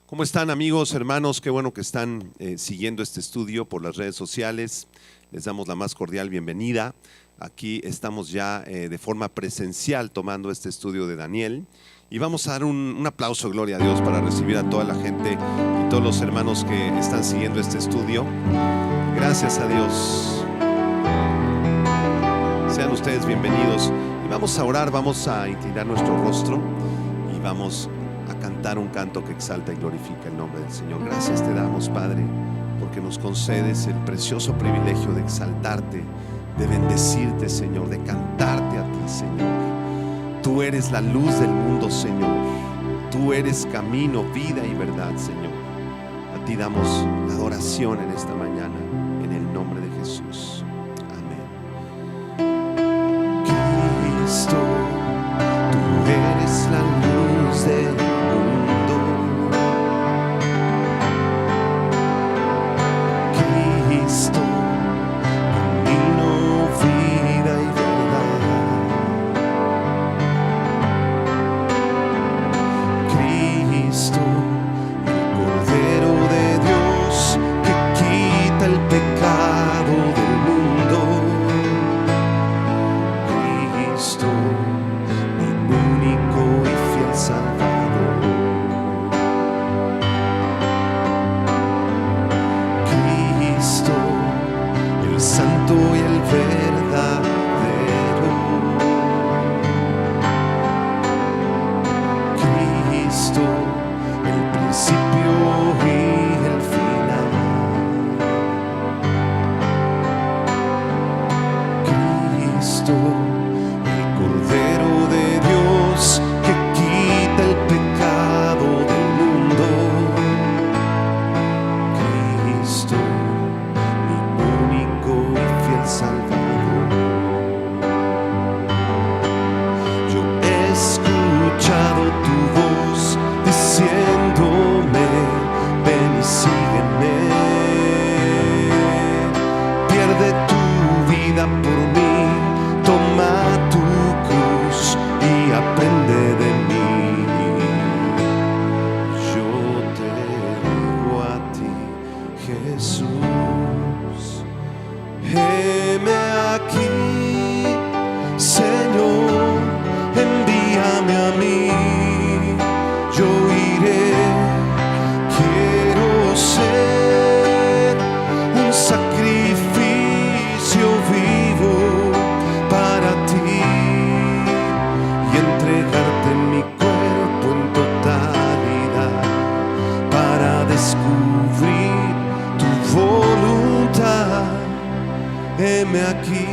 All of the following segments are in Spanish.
¿Cómo están, amigos, hermanos? Qué bueno que están siguiendo este estudio por las redes sociales. Les damos la más cordial bienvenida. Aquí estamos ya de forma presencial tomando este estudio de Daniel. Y vamos a dar un aplauso, gloria a Dios, para recibir a toda la gente y todos los hermanos que están siguiendo este estudio. Gracias a Dios. Sean ustedes bienvenidos. Y vamos a orar, vamos a inclinar nuestro rostro y vamos a cantar un canto que exalta y glorifica el nombre del Señor. Gracias te damos, Padre, porque nos concedes el precioso privilegio de exaltarte, de bendecirte, Señor, de cantarte a ti, Señor. Tú eres la luz del mundo, Señor. Tú eres camino, vida y verdad, Señor. A ti damos la adoración en esta mañana, en el nombre de Jesús. Amén. Cristo, tú eres la luz del mundo. Cristo, camino, vida y verdad. Cristo, el Cordero de Dios que quita el pecado del mundo. Cristo, mi único y fiel Salvador. Cristo, el santo y el verdadero. Cristo, el principio y el final. Cristo, el Cordero de Dios que quita el pecado del mundo. Cristo, mi único y fiel Salvador. Yo he escuchado tu voz diciéndome: ven y sígueme. Pierde tu vida por mí, toma tu cruz y aprende de mí. Yo te digo a ti, Jesús, heme aquí, Señor, envíame a mí. Yo iré, quiero ser un sacrificio vivo para ti y entregarte mi cuerpo en totalidad para descubrir tu voluntad. Heme aquí.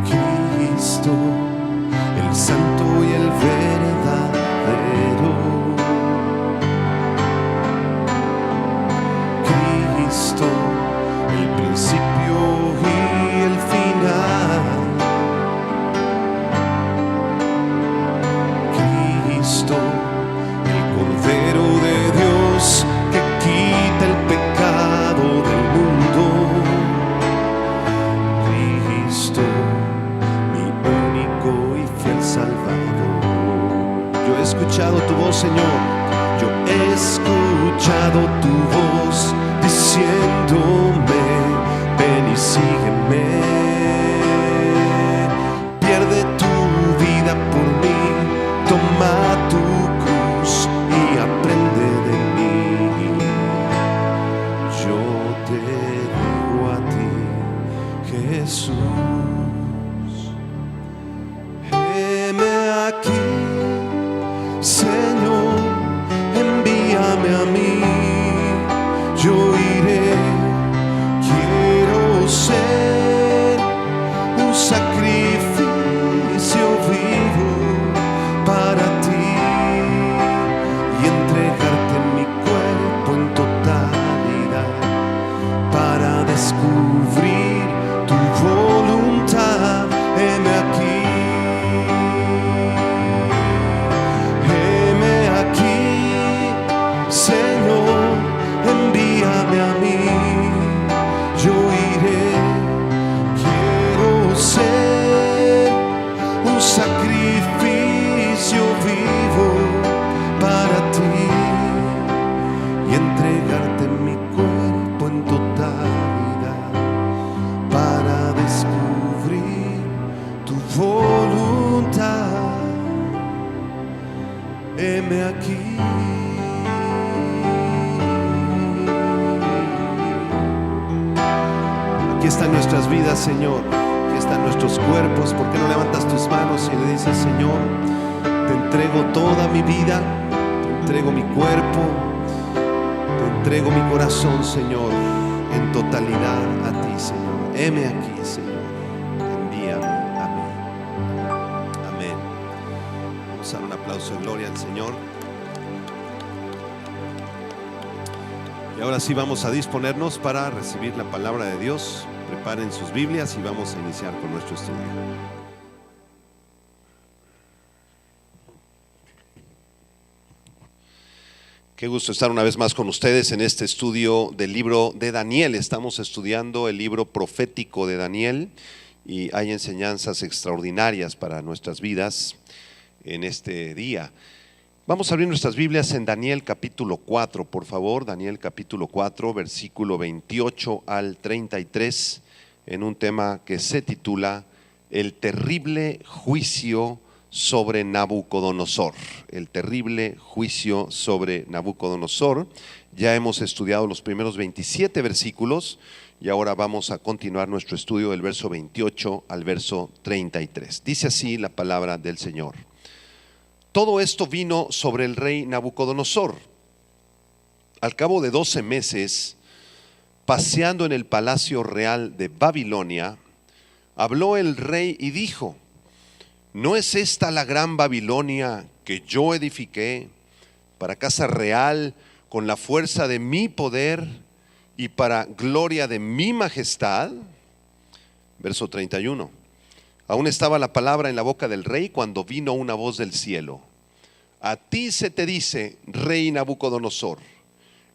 Cristo, el santo y el verdadero. Cristo, el principio y el final. Cristo, el Cordero de Dios que quita el pecado del mundo. Cristo, mi único y fiel Salvador. Yo he escuchado tu voz, Señor. Yo he escuchado tu voz diciéndome: ven y sígueme. Pierde tu vida por mí, toma tu cruz y aprende de mí. Yo te digo a ti, Jesús, heme aquí, Señor, envíame a mí. Yo iré, está en nuestras vidas, Señor, aquí están nuestros cuerpos. ¿Por qué no levantas tus manos y le dices: Señor, te entrego toda mi vida, te entrego mi cuerpo, te entrego mi corazón, Señor, en totalidad a ti, Señor? Heme aquí, Señor, envíame a mí. Amén. Vamos a dar un aplauso de gloria al Señor. Y ahora sí vamos a disponernos para recibir la palabra de Dios. Preparen sus Biblias y vamos a iniciar con nuestro estudio. Qué gusto estar una vez más con ustedes en este estudio del libro de Daniel. Estamos estudiando el libro profético de Daniel y hay enseñanzas extraordinarias para nuestras vidas en este día. Vamos a abrir nuestras Biblias en Daniel capítulo 4, por favor. Daniel capítulo 4, versículo 28 al 33, en un tema que se titula El terrible juicio sobre Nabucodonosor. El terrible juicio sobre Nabucodonosor. Ya hemos estudiado los primeros 27 versículos y ahora vamos a continuar nuestro estudio del verso 28 al verso 33. Dice así la palabra del Señor. Todo esto vino sobre el rey Nabucodonosor. Al cabo de 12 meses, paseando en el palacio real de Babilonia, habló el rey y dijo: ¿no es esta la gran Babilonia que yo edifiqué para casa real con la fuerza de mi poder y para gloria de mi majestad? Verso 31. Aún estaba la palabra en la boca del rey cuando vino una voz del cielo: a ti se te dice, rey Nabucodonosor,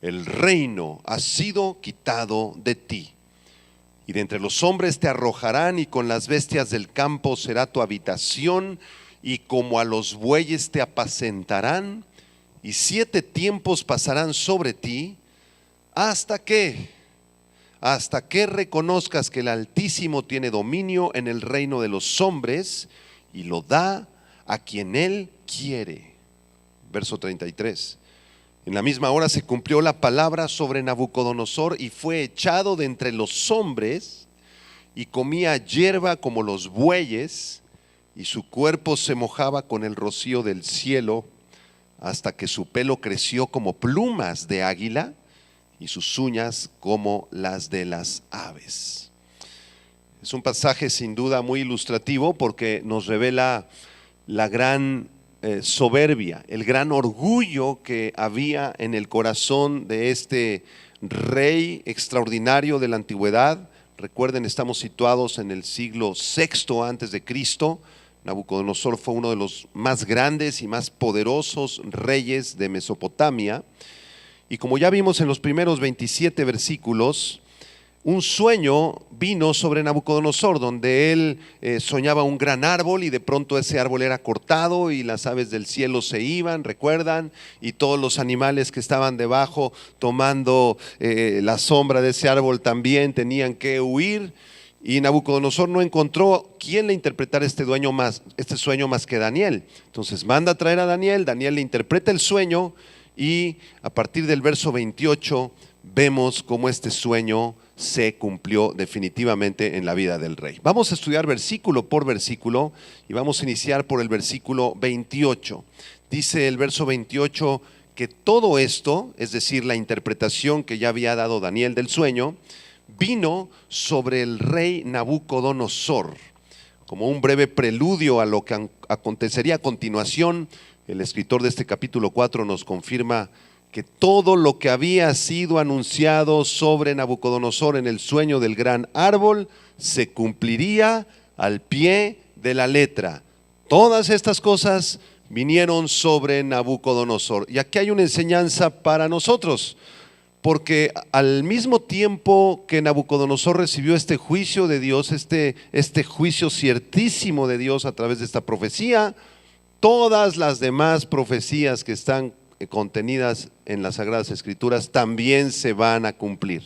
el reino ha sido quitado de ti, y de entre los hombres te arrojarán, y con las bestias del campo será tu habitación, y como a los bueyes te apacentarán, y 7 tiempos pasarán sobre ti, hasta que reconozcas que el Altísimo tiene dominio en el reino de los hombres y lo da a quien él quiere. Verso 33. En la misma hora se cumplió la palabra sobre Nabucodonosor y fue echado de entre los hombres y comía hierba como los bueyes, y su cuerpo se mojaba con el rocío del cielo hasta que su pelo creció como plumas de águila y sus uñas como las de las aves. Es un pasaje sin duda muy ilustrativo porque nos revela la gran soberbia, el gran orgullo que había en el corazón de este rey extraordinario de la antigüedad. Recuerden, estamos situados en el siglo VI antes de Cristo. Nabucodonosor fue uno de los más grandes y más poderosos reyes de Mesopotamia. Y como ya vimos en los primeros 27 versículos, un sueño vino sobre Nabucodonosor, donde él soñaba un gran árbol y de pronto ese árbol era cortado y las aves del cielo se iban, recuerdan, y todos los animales que estaban debajo tomando la sombra de ese árbol también tenían que huir. Y Nabucodonosor no encontró quién le interpretara este sueño más que Daniel. Entonces manda a traer a Daniel, Daniel le interpreta el sueño y a partir del verso 28 vemos cómo este sueño se cumplió definitivamente en la vida del rey. Vamos a estudiar versículo por versículo y vamos a iniciar por el versículo 28. Dice el verso 28 que todo esto, es decir, la interpretación que ya había dado Daniel del sueño, vino sobre el rey Nabucodonosor. Como un breve preludio a lo que acontecería a continuación, el escritor de este capítulo 4 nos confirma que todo lo que había sido anunciado sobre Nabucodonosor en el sueño del gran árbol se cumpliría al pie de la letra. Todas estas cosas vinieron sobre Nabucodonosor. Y aquí hay una enseñanza para nosotros, porque al mismo tiempo que Nabucodonosor recibió este juicio de Dios, este juicio ciertísimo de Dios a través de esta profecía, todas las demás profecías que están contenidas en las Sagradas Escrituras también se van a cumplir.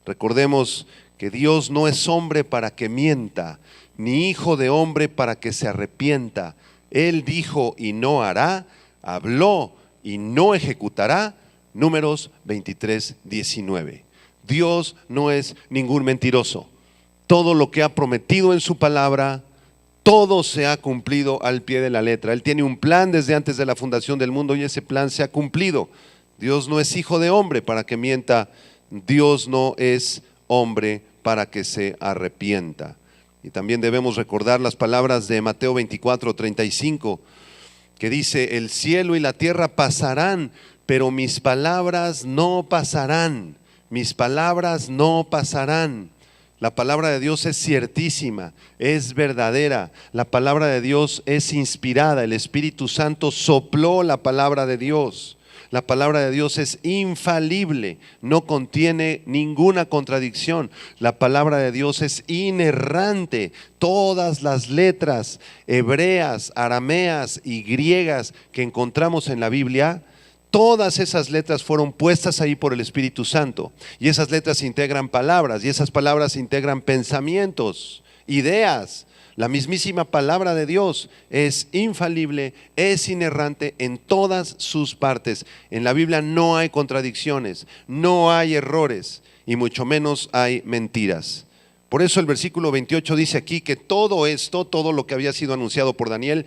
Recordemos que Dios no es hombre para que mienta, ni hijo de hombre para que se arrepienta. Él dijo y no hará, habló y no ejecutará. Números 23:19. Dios no es ningún mentiroso. todo lo que ha prometido en su palabra, todo se ha cumplido al pie de la letra. Él tiene un plan desde antes de la fundación del mundo y ese plan se ha cumplido. Dios no es hijo de hombre para que mienta, Dios no es hombre para que se arrepienta. Y también debemos recordar las palabras de Mateo 24:35, que dice: el cielo y la tierra pasarán, pero mis palabras no pasarán. Mis palabras no pasarán. La palabra de Dios es ciertísima, es verdadera. La palabra de Dios es inspirada. El Espíritu Santo sopló la palabra de Dios. La palabra de Dios es infalible, no contiene ninguna contradicción. La palabra de Dios es inerrante. Todas las letras hebreas, arameas y griegas que encontramos en la Biblia, todas esas letras fueron puestas ahí por el Espíritu Santo. Y esas letras integran palabras, y esas palabras integran pensamientos, ideas. La mismísima palabra de Dios es infalible, es inerrante en todas sus partes. En la Biblia no hay contradicciones, no hay errores y mucho menos hay mentiras. Por eso el versículo 28 dice aquí que todo esto, todo lo que había sido anunciado por Daniel,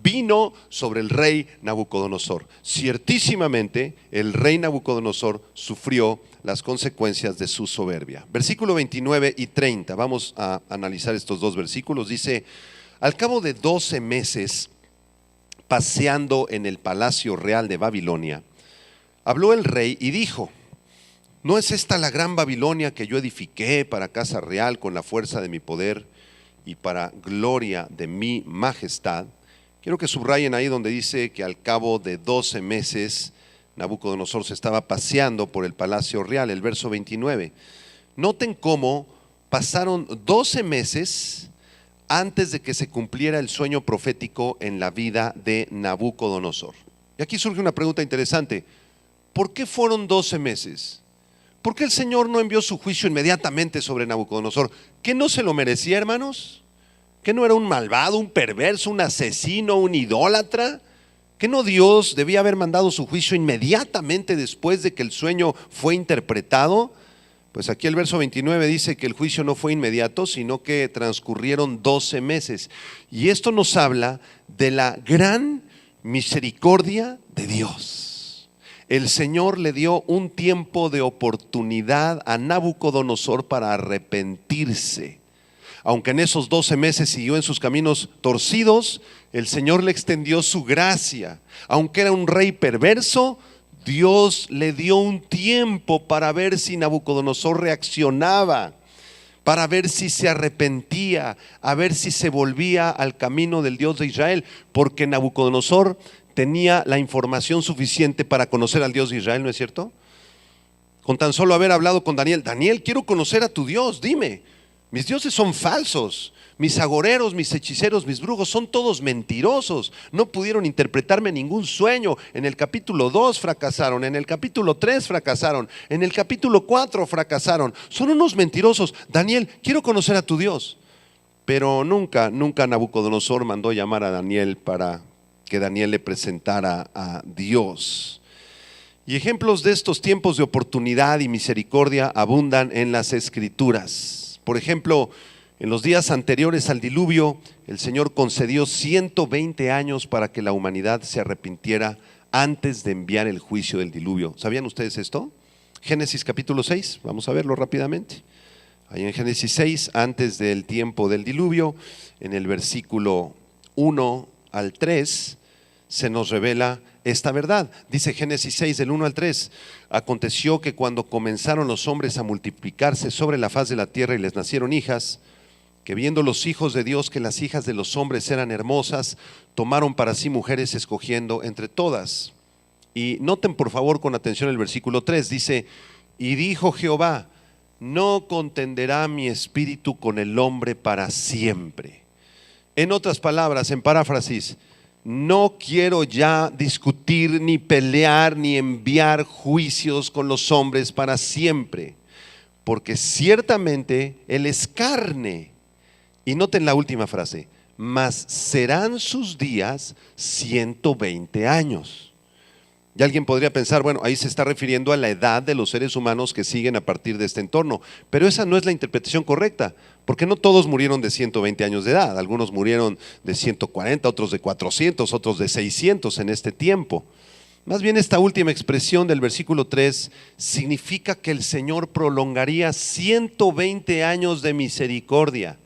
vino sobre el rey Nabucodonosor. Ciertísimamente el rey Nabucodonosor sufrió las consecuencias de su soberbia. Versículo 29 y 30, vamos a analizar estos dos versículos. Dice: al cabo de 12 meses, paseando en el palacio real de Babilonia, habló el rey y dijo: ¿no es esta la gran Babilonia que yo edifiqué para casa real con la fuerza de mi poder y para gloria de mi majestad? Quiero que subrayen ahí donde dice que al cabo de 12 meses Nabucodonosor se estaba paseando por el palacio real, el verso 29. Noten cómo pasaron 12 meses antes de que se cumpliera el sueño profético en la vida de Nabucodonosor. Y aquí surge una pregunta interesante: ¿por qué fueron 12 meses? ¿Por qué el Señor no envió su juicio inmediatamente sobre Nabucodonosor? ¿Qué no se lo merecía, hermanos? ¿Que no era un malvado, un perverso, un asesino, un idólatra? ¿Que no Dios debía haber mandado su juicio inmediatamente después de que el sueño fue interpretado? Pues aquí el verso 29 dice que el juicio no fue inmediato, sino que transcurrieron 12 meses. Y esto nos habla de la gran misericordia de Dios. El Señor le dio un tiempo de oportunidad a Nabucodonosor para arrepentirse. Aunque en esos 12 meses siguió en sus caminos torcidos, el Señor le extendió su gracia. Aunque era un rey perverso, Dios le dio un tiempo para ver si Nabucodonosor reaccionaba, para ver si se arrepentía, a ver si se volvía al camino del Dios de Israel, porque Nabucodonosor tenía la información suficiente para conocer al Dios de Israel, ¿no es cierto? Con tan solo haber hablado con Daniel: Daniel, quiero conocer a tu Dios, dime. Mis dioses son falsos, mis agoreros, mis hechiceros, mis brujos son todos mentirosos, no pudieron interpretarme ningún sueño. En el capítulo 2 fracasaron, en el capítulo 3 fracasaron, en el capítulo 4 fracasaron, son unos mentirosos. Daniel, quiero conocer a tu Dios. Pero nunca Nabucodonosor mandó llamar a Daniel para que Daniel le presentara a Dios. Y ejemplos de estos tiempos de oportunidad y misericordia abundan en las Escrituras. Por ejemplo, en los días anteriores al diluvio, el Señor concedió 120 años para que la humanidad se arrepintiera antes de enviar el juicio del diluvio. ¿Sabían ustedes esto? Génesis capítulo 6, vamos a verlo rápidamente. Ahí en Génesis 6, antes del tiempo del diluvio, en el versículo 1 al 3, se nos revela esta verdad. Dice Génesis 6 del 1 al 3: aconteció que cuando comenzaron los hombres a multiplicarse sobre la faz de la tierra y les nacieron hijas, que viendo los hijos de Dios que las hijas de los hombres eran hermosas, tomaron para sí mujeres escogiendo entre todas. Y noten por favor con atención el versículo 3, dice: y dijo Jehová, no contenderá mi espíritu con el hombre para siempre. En otras palabras, en paráfrasis, no quiero ya discutir, ni pelear, ni enviar juicios con los hombres para siempre, porque ciertamente Él es carne. Y noten la última frase: mas serán sus días 120 años. Y alguien podría pensar, bueno, ahí se está refiriendo a la edad de los seres humanos que siguen a partir de este entorno. Pero esa no es la interpretación correcta, porque no todos murieron de 120 años de edad. Algunos murieron de 140, otros de 400, otros de 600 en este tiempo. Más bien esta última expresión del versículo 3 significa que el Señor prolongaría 120 años de misericordia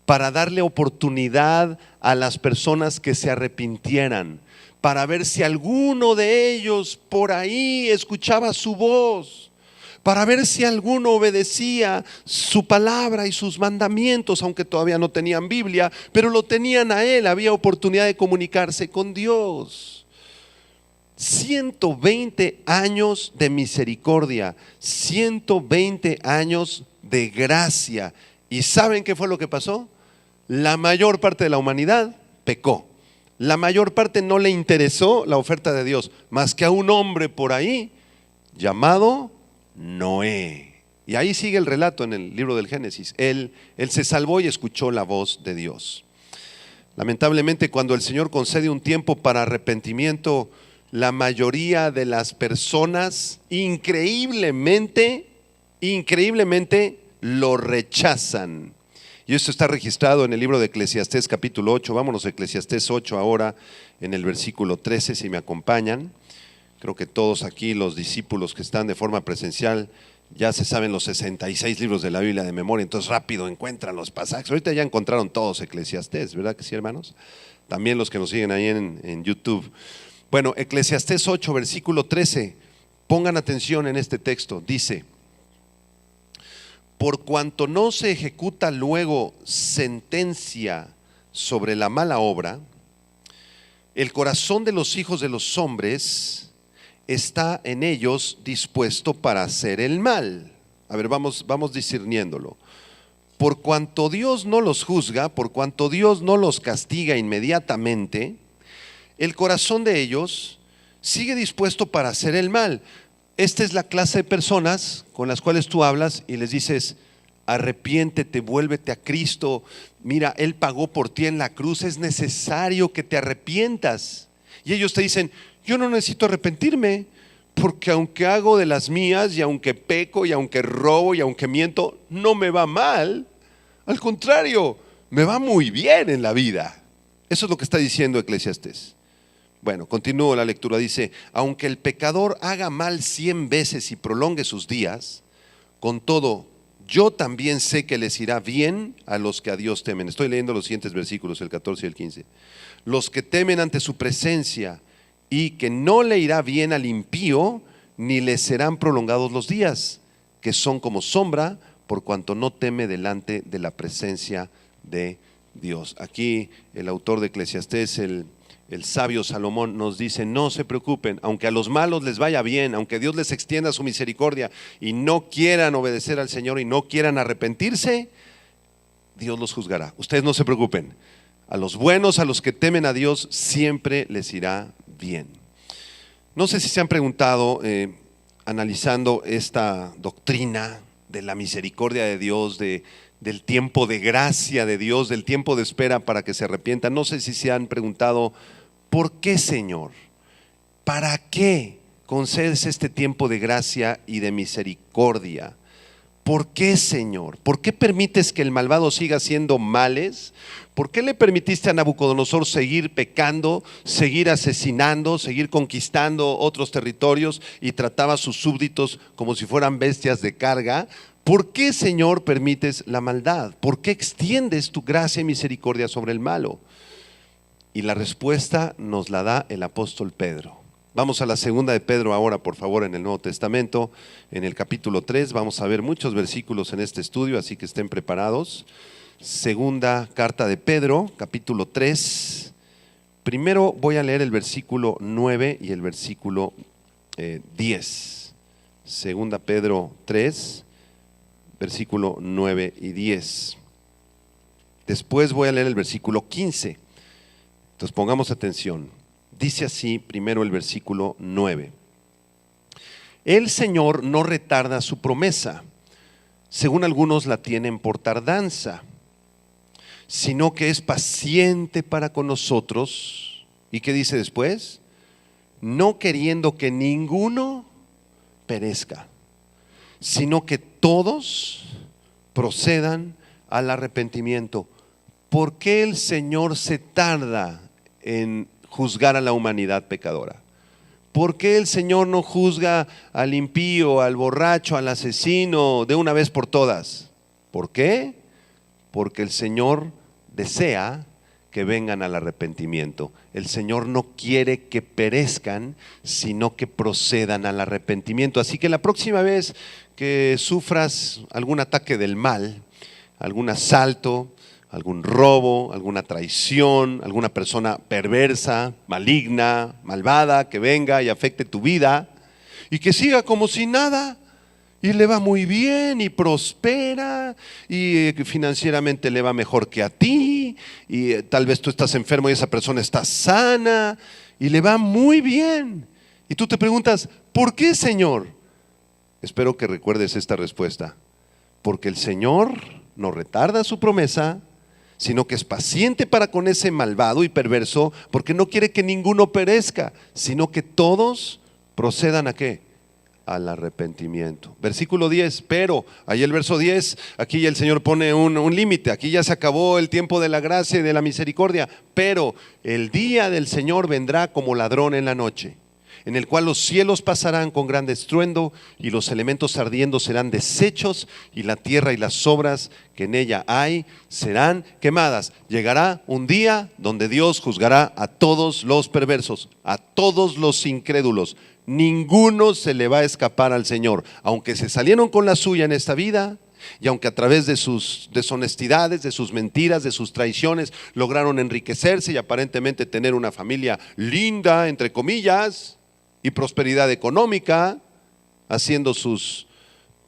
para darle oportunidad a las personas que se arrepintieran, para ver si alguno de ellos por ahí escuchaba su voz, para ver si alguno obedecía su palabra y sus mandamientos, aunque todavía no tenían Biblia, pero lo tenían a Él, había oportunidad de comunicarse con Dios. 120 años de misericordia, 120 años de gracia. ¿Y saben qué fue lo que pasó? La mayor parte de la humanidad pecó. La mayor parte no le interesó la oferta de Dios, más que a un hombre por ahí llamado Noé. Y ahí sigue el relato en el libro del Génesis. Él se salvó y escuchó la voz de Dios. Lamentablemente, cuando el Señor concede un tiempo para arrepentimiento, la mayoría de las personas increíblemente lo rechazan. Y esto está registrado en el libro de Eclesiastés capítulo 8. Vámonos a Eclesiastés 8 ahora, en el versículo 13, si me acompañan. Creo que todos aquí, los discípulos que están de forma presencial, ya se saben los 66 libros de la Biblia de memoria, entonces rápido encuentran los pasajes. Ahorita ya encontraron todos Eclesiastés, ¿verdad que sí, hermanos? También los que nos siguen ahí en YouTube. Bueno, Eclesiastés 8, versículo 13. Pongan atención en este texto. Dice: por cuanto no se ejecuta luego sentencia sobre la mala obra, el corazón de los hijos de los hombres está en ellos dispuesto para hacer el mal. A ver, vamos discerniéndolo. Por cuanto Dios no los juzga, por cuanto Dios no los castiga inmediatamente, el corazón de ellos sigue dispuesto para hacer el mal. Esta es la clase de personas con las cuales tú hablas y les dices: arrepiéntete, vuélvete a Cristo, mira, Él pagó por ti en la cruz, es necesario que te arrepientas. Y ellos te dicen: yo no necesito arrepentirme, porque aunque hago de las mías, y aunque peco, y aunque robo, y aunque miento, no me va mal. Al contrario, me va muy bien en la vida. Eso es lo que está diciendo Eclesiastés. Bueno, continúo la lectura. Dice: aunque el pecador haga mal 100 veces y prolongue sus días, con todo, yo también sé que les irá bien a los que a Dios temen. Estoy leyendo los siguientes versículos, el 14 y el 15. Los que temen ante su presencia, y que no le irá bien al impío, ni le serán prolongados los días, que son como sombra, por cuanto no teme delante de la presencia de Dios. Aquí el autor de Eclesiastés, el sabio Salomón, nos dice: no se preocupen, aunque a los malos les vaya bien, aunque Dios les extienda su misericordia y no quieran obedecer al Señor y no quieran arrepentirse, Dios los juzgará. Ustedes no se preocupen, a los buenos, a los que temen a Dios, siempre les irá bien. No sé si se han preguntado, analizando esta doctrina de la misericordia de Dios, del tiempo de gracia de Dios, del tiempo de espera para que se arrepientan. No sé si se han preguntado: ¿por qué, Señor? ¿Para qué concedes este tiempo de gracia y de misericordia? ¿Por qué, Señor? ¿Por qué permites que el malvado siga haciendo males? ¿Por qué le permitiste a Nabucodonosor seguir pecando, seguir asesinando, seguir conquistando otros territorios y trataba a sus súbditos como si fueran bestias de carga? ¿Por qué, Señor, permites la maldad? ¿Por qué extiendes tu gracia y misericordia sobre el malo? Y la respuesta nos la da el apóstol Pedro. Vamos a la segunda de Pedro ahora, por favor, en el Nuevo Testamento, en el capítulo 3. Vamos a ver muchos versículos en este estudio, así que estén preparados. Segunda carta de Pedro, capítulo 3. Primero voy a leer el versículo 9 y el versículo 10. Segunda Pedro 3, versículo 9 y 10. Después voy a leer el versículo 15. Entonces pongamos atención. Dice así primero el versículo 9. El Señor no retarda su promesa, según algunos la tienen por tardanza, sino que es paciente para con nosotros. ¿Y qué dice después? no queriendo que ninguno perezca, sino que todos procedan al arrepentimiento. ¿Por qué el Señor se tarda en juzgar a la humanidad pecadora? ¿Por qué el Señor no juzga al impío, al borracho, al asesino de una vez por todas? ¿Por qué? Porque el Señor desea que vengan al arrepentimiento. El Señor no quiere que perezcan, sino que procedan al arrepentimiento. Así que la próxima vez que sufras algún ataque del mal, algún asalto, algún robo, alguna traición, alguna persona perversa, maligna, malvada, que venga y afecte tu vida y que siga como si nada, y le va muy bien y prospera y financieramente le va mejor que a ti, y tal vez tú estás enfermo y esa persona está sana y le va muy bien, y tú te preguntas, ¿por qué, Señor? Espero que recuerdes esta respuesta: porque el Señor no retarda su promesa, sino que es paciente para con ese malvado y perverso, porque no quiere que ninguno perezca, sino que todos procedan ¿a qué? Al arrepentimiento. Versículo 10, pero, ahí el verso 10, aquí ya el Señor pone un límite, aquí ya se acabó el tiempo de la gracia y de la misericordia, pero el día del Señor vendrá como ladrón en la noche, en el cual los cielos pasarán con gran estruendo y los elementos ardiendo serán deshechos y la tierra y las obras que en ella hay serán quemadas. Llegará un día donde Dios juzgará a todos los perversos, a todos los incrédulos. Ninguno se le va a escapar al Señor, aunque se salieron con la suya en esta vida, y aunque a través de sus deshonestidades, de sus mentiras, de sus traiciones lograron enriquecerse y aparentemente tener una familia linda, entre comillas, y prosperidad económica, haciendo sus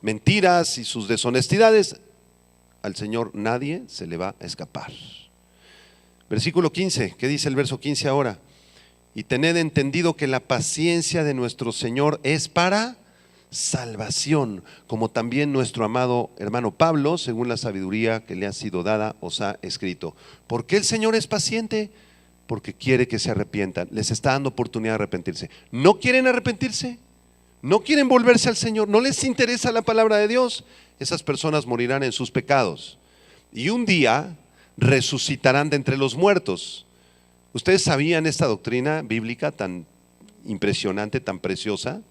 mentiras y sus deshonestidades, al Señor nadie se le va a escapar. Versículo 15, ¿qué dice el verso 15 ahora? Y tened entendido que la paciencia de nuestro Señor es para salvación, como también nuestro amado hermano Pablo, según la sabiduría que le ha sido dada, os ha escrito. ¿Por qué el Señor es paciente? Porque quiere que se arrepientan, les está dando oportunidad de arrepentirse. ¿No quieren arrepentirse? ¿No quieren volverse al Señor? ¿No les interesa la palabra de Dios? Esas personas morirán en sus pecados y un día resucitarán de entre los muertos. ¿Ustedes sabían esta doctrina bíblica tan impresionante, tan preciosa?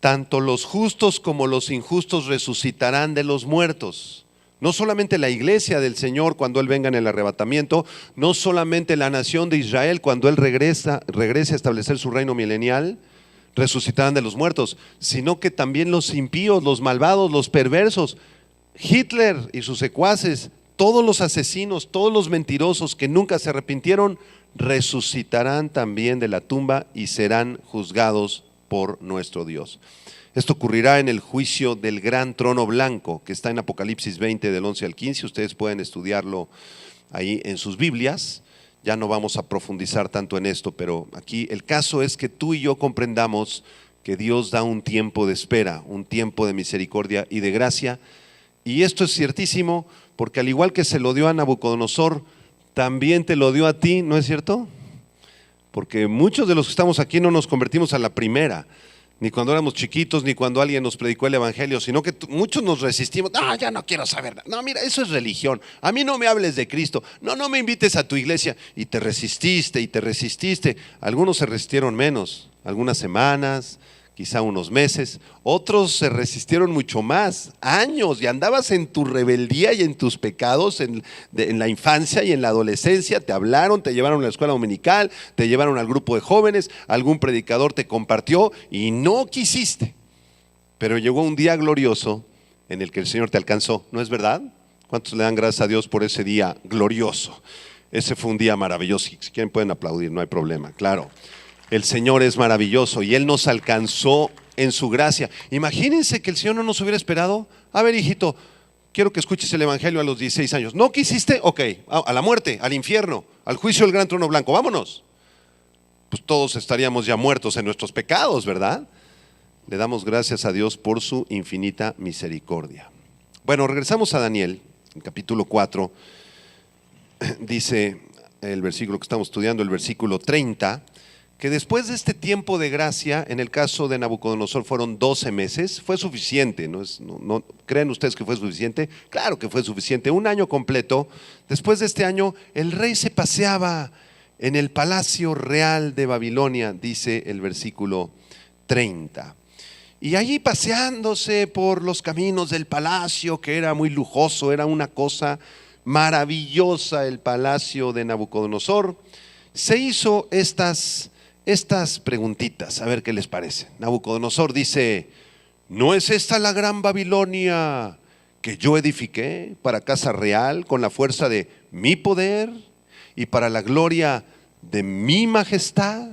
Tanto los justos como los injustos resucitarán de los muertos. No solamente la iglesia del Señor cuando Él venga en el arrebatamiento, no solamente la nación de Israel cuando Él regrese a establecer su reino milenial, resucitarán de los muertos, sino que también los impíos, los malvados, los perversos, Hitler y sus secuaces, todos los asesinos, todos los mentirosos que nunca se arrepintieron, resucitarán también de la tumba y serán juzgados por nuestro Dios. Esto ocurrirá en el juicio del gran trono blanco, que está en Apocalipsis 20 del 11 al 15. Ustedes pueden estudiarlo ahí en sus Biblias. Ya no vamos a profundizar tanto en esto, pero aquí el caso es que tú y yo comprendamos que Dios da un tiempo de espera, un tiempo de misericordia y de gracia. Y esto es ciertísimo, porque al igual que se lo dio a Nabucodonosor, también te lo dio a ti, ¿no es cierto? Porque muchos de los que estamos aquí no nos convertimos a la primera, ni cuando éramos chiquitos, ni cuando alguien nos predicó el evangelio, sino que muchos nos resistimos. No, ya no quiero saber nada. No, mira, eso es religión. A mí no me hables de Cristo. No me invites a tu iglesia. Y te resististe y te resististe. Algunos se resistieron menos, algunas semanas, quizá unos meses. Otros se resistieron mucho más, años, y andabas en tu rebeldía y en tus pecados en la infancia y en la adolescencia. Te hablaron, te llevaron a la escuela dominical, te llevaron al grupo de jóvenes, algún predicador te compartió y no quisiste. Pero llegó un día glorioso en el que el Señor te alcanzó, ¿no es verdad? ¿Cuántos le dan gracias a Dios por ese día glorioso? Ese fue un día maravilloso. Si quieren pueden aplaudir, no hay problema, claro. El Señor es maravilloso y Él nos alcanzó en su gracia. Imagínense que el Señor no nos hubiera esperado. A ver, hijito, quiero que escuches el evangelio a los 16 años. ¿No quisiste? Ok, a la muerte, al infierno, al juicio del gran trono blanco, vámonos. Pues todos estaríamos ya muertos en nuestros pecados, ¿verdad? Le damos gracias a Dios por su infinita misericordia. Bueno, regresamos a Daniel, en capítulo 4. Dice el versículo que estamos estudiando, el versículo 30. que después de este tiempo de gracia, en el caso de Nabucodonosor fueron 12 meses, fue suficiente, ¿no creen ustedes que fue suficiente? Claro que fue suficiente, un año completo. Después de este año, el rey se paseaba en el palacio real de Babilonia, dice el versículo 30. Y allí paseándose por los caminos del palacio, que era muy lujoso, era una cosa maravillosa el palacio de Nabucodonosor, se hizo estas preguntitas, a ver qué les parece. Nabucodonosor dice: ¿no es esta la gran Babilonia que yo edifiqué para casa real con la fuerza de mi poder y para la gloria de mi majestad?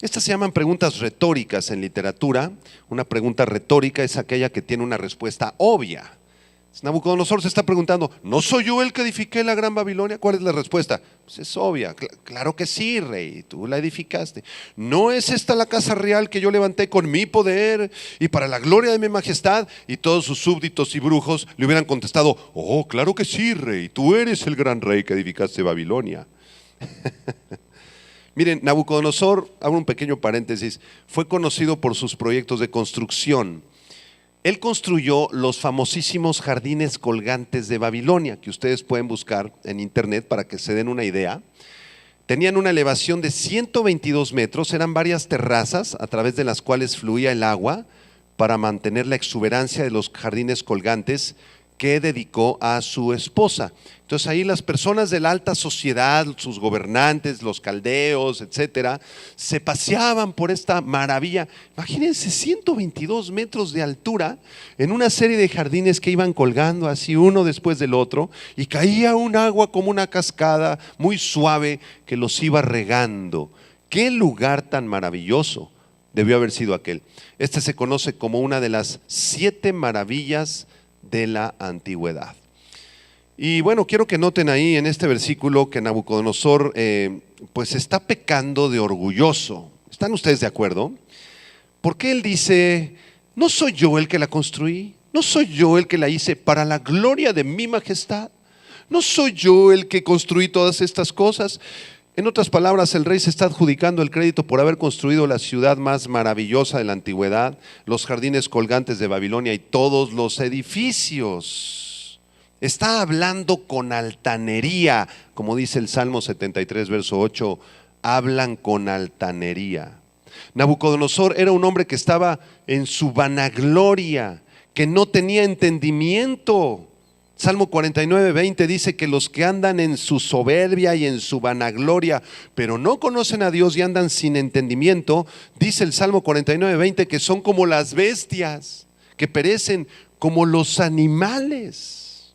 Estas se llaman preguntas retóricas en literatura. Una pregunta retórica es aquella que tiene una respuesta obvia. Nabucodonosor se está preguntando: ¿no soy yo el que edifiqué la gran Babilonia? ¿Cuál es la respuesta? Pues es obvia. Claro que sí, rey, tú la edificaste. ¿No es esta la casa real que yo levanté con mi poder y para la gloria de mi majestad? Y todos sus súbditos y brujos le hubieran contestado: oh, claro que sí, rey, tú eres el gran rey que edificaste Babilonia. Miren, Nabucodonosor, abro un pequeño paréntesis, fue conocido por sus proyectos de construcción. Él construyó los famosísimos jardines colgantes de Babilonia, que ustedes pueden buscar en internet para que se den una idea. Tenían una elevación de 122 metros, eran varias terrazas a través de las cuales fluía el agua para mantener la exuberancia de los jardines colgantes que dedicó a su esposa. Entonces ahí las personas de la alta sociedad, sus gobernantes, los caldeos, etcétera, se paseaban por esta maravilla. Imagínense 122 metros de altura en una serie de jardines que iban colgando así uno después del otro, y caía un agua como una cascada muy suave que los iba regando. ¡Qué lugar tan maravilloso debió haber sido aquel! Este se conoce como una de las 7 maravillas de la antigüedad. Y bueno, quiero que noten ahí en este versículo que Nabucodonosor pues está pecando de orgulloso. ¿Están ustedes de acuerdo? Porque él dice: ¿no soy yo el que la construí? ¿No soy yo el que la hice para la gloria de mi majestad? ¿No soy yo el que construí todas estas cosas? En otras palabras, el rey se está adjudicando el crédito por haber construido la ciudad más maravillosa de la antigüedad, los jardines colgantes de Babilonia y todos los edificios. Está hablando con altanería, como dice el Salmo 73, verso 8, hablan con altanería. Nabucodonosor era un hombre que estaba en su vanagloria, que no tenía entendimiento. Salmo 49, 20 dice que los que andan en su soberbia y en su vanagloria, pero no conocen a Dios y andan sin entendimiento, dice el Salmo 49, 20 que son como las bestias, que perecen como los animales.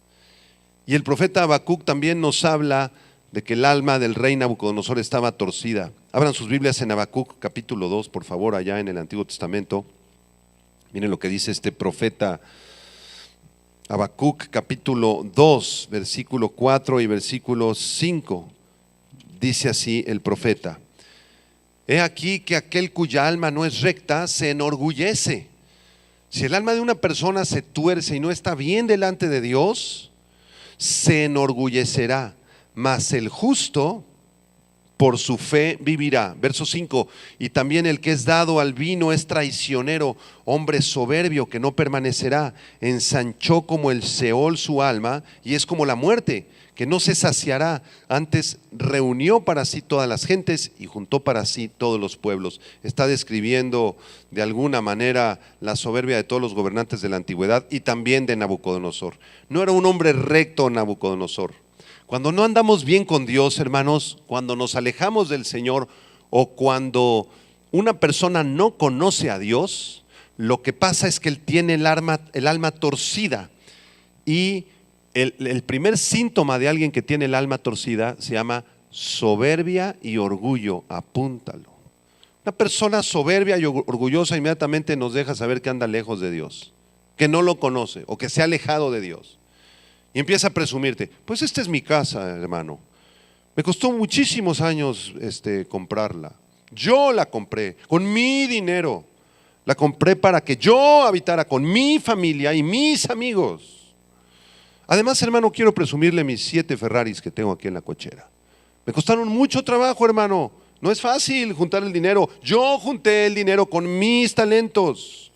Y el profeta Habacuc también nos habla de que el alma del rey Nabucodonosor estaba torcida. Abran sus Biblias en Habacuc capítulo 2, por favor, allá en el Antiguo Testamento. Miren lo que dice este profeta Habacuc capítulo 2, versículo 4 y versículo 5. Dice así el profeta: he aquí que aquel cuya alma no es recta se enorgullece. Si el alma de una persona se tuerce y no está bien delante de Dios, se enorgullecerá, mas el justo por su fe vivirá. Verso 5: y también el que es dado al vino es traicionero, hombre soberbio que no permanecerá. Ensanchó como el Seol su alma, y es como la muerte, que no se saciará. Antes reunió para sí todas las gentes y juntó para sí todos los pueblos. Está describiendo de alguna manera la soberbia de todos los gobernantes de la antigüedad y también de Nabucodonosor. No era un hombre recto Nabucodonosor. Cuando no andamos bien con Dios, hermanos, cuando nos alejamos del Señor o cuando una persona no conoce a Dios, lo que pasa es que él tiene el alma torcida. Y el primer síntoma de alguien que tiene el alma torcida se llama soberbia y orgullo. Apúntalo. Una persona soberbia y orgullosa inmediatamente nos deja saber que anda lejos de Dios, que no lo conoce o que se ha alejado de Dios. Y empieza a presumirte: pues esta es mi casa, hermano. Me costó muchísimos años comprarla. Yo la compré con mi dinero. La compré para que yo habitara con mi familia y mis amigos. Además, hermano, quiero presumirle mis 7 Ferraris que tengo aquí en la cochera. Me costaron mucho trabajo, hermano. No es fácil juntar el dinero. Yo junté el dinero con mis talentos,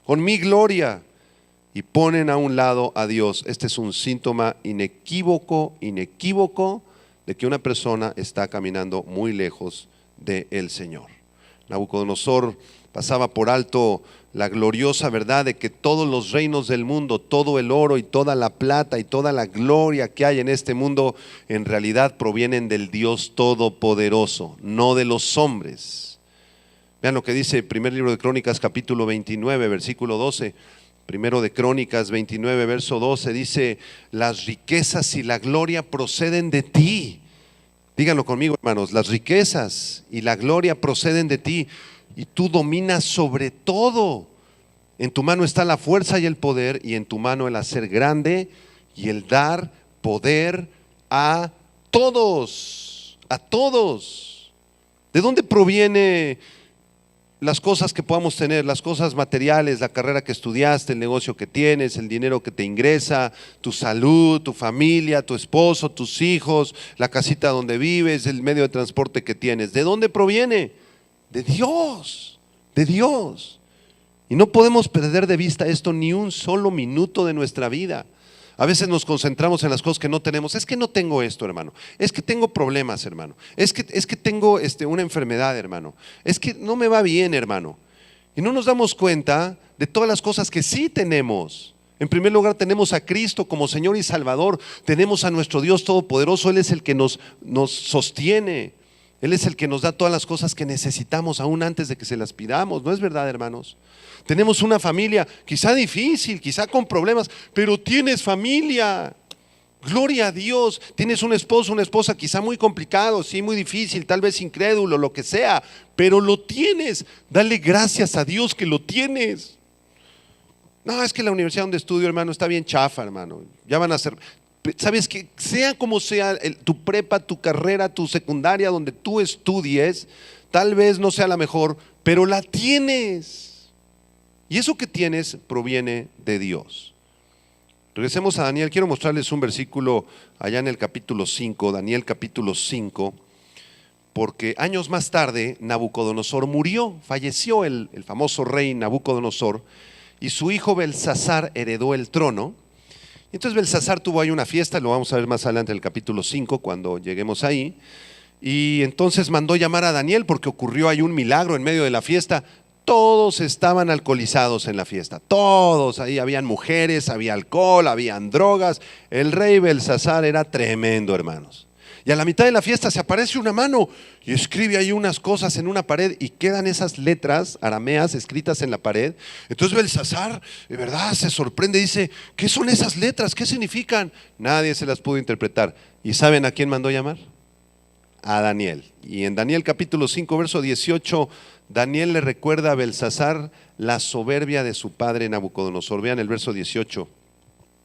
con mi gloria, y ponen a un lado a Dios. Este es un síntoma inequívoco de que una persona está caminando muy lejos del Señor. Nabucodonosor pasaba por alto la gloriosa verdad de que todos los reinos del mundo, todo el oro y toda la plata y toda la gloria que hay en este mundo, en realidad provienen del Dios Todopoderoso, no de los hombres. Vean lo que dice el primer libro de Crónicas, capítulo 29, versículo 12. Primero de Crónicas 29, verso 12, dice: las riquezas y la gloria proceden de ti. Díganlo conmigo, hermanos: las riquezas y la gloria proceden de ti, y tú dominas sobre todo. En tu mano está la fuerza y el poder, y en tu mano el hacer grande y el dar poder a todos. A todos. ¿De dónde proviene las cosas que podamos tener, las cosas materiales, la carrera que estudiaste, el negocio que tienes, el dinero que te ingresa, tu salud, tu familia, tu esposo, tus hijos, la casita donde vives, el medio de transporte que tienes? ¿De dónde proviene? De Dios, de Dios. Y no podemos perder de vista esto ni un solo minuto de nuestra vida. A veces nos concentramos en las cosas que no tenemos. Es que no tengo esto, hermano. Es que tengo problemas, hermano. Es que tengo una enfermedad, hermano. Es que no me va bien, hermano. Y no nos damos cuenta de todas las cosas que sí tenemos. En primer lugar, tenemos a Cristo como Señor y Salvador. Tenemos a nuestro Dios Todopoderoso. Él es el que nos sostiene. Él es el que nos da todas las cosas que necesitamos aún antes de que se las pidamos. ¿No es verdad, hermanos? Tenemos una familia, quizá difícil, quizá con problemas, pero tienes familia. Gloria a Dios. Tienes un esposo, una esposa, quizá muy complicado, sí, muy difícil, tal vez incrédulo, lo que sea, pero lo tienes. Dale gracias a Dios que lo tienes. No, es que la universidad donde estudio, hermano, está bien chafa, hermano. Ya van a ser... Sabes que sea como sea tu prepa, tu carrera, tu secundaria, donde tú estudies, tal vez no sea la mejor, pero la tienes. Y eso que tienes proviene de Dios. Regresemos a Daniel. Quiero mostrarles un versículo allá en el capítulo 5, Daniel capítulo 5, porque años más tarde Nabucodonosor murió, falleció el famoso rey Nabucodonosor, y su hijo Belsasar heredó el trono. Entonces Belsasar tuvo ahí una fiesta, lo vamos a ver más adelante en el capítulo 5 cuando lleguemos ahí, y entonces mandó llamar a Daniel porque ocurrió ahí un milagro en medio de la fiesta. Todos estaban alcoholizados en la fiesta, todos, ahí habían mujeres, había alcohol, habían drogas. El rey Belsasar era tremendo, hermanos. Y a la mitad de la fiesta se aparece una mano y escribe ahí unas cosas en una pared y quedan esas letras arameas escritas en la pared. Entonces Belsasar, de verdad, se sorprende y dice: ¿qué son esas letras? ¿Qué significan? Nadie se las pudo interpretar. ¿Y saben a quién mandó llamar? A Daniel. Y en Daniel capítulo 5, verso 18, Daniel le recuerda a Belsasar la soberbia de su padre Nabucodonosor. Vean el verso 18.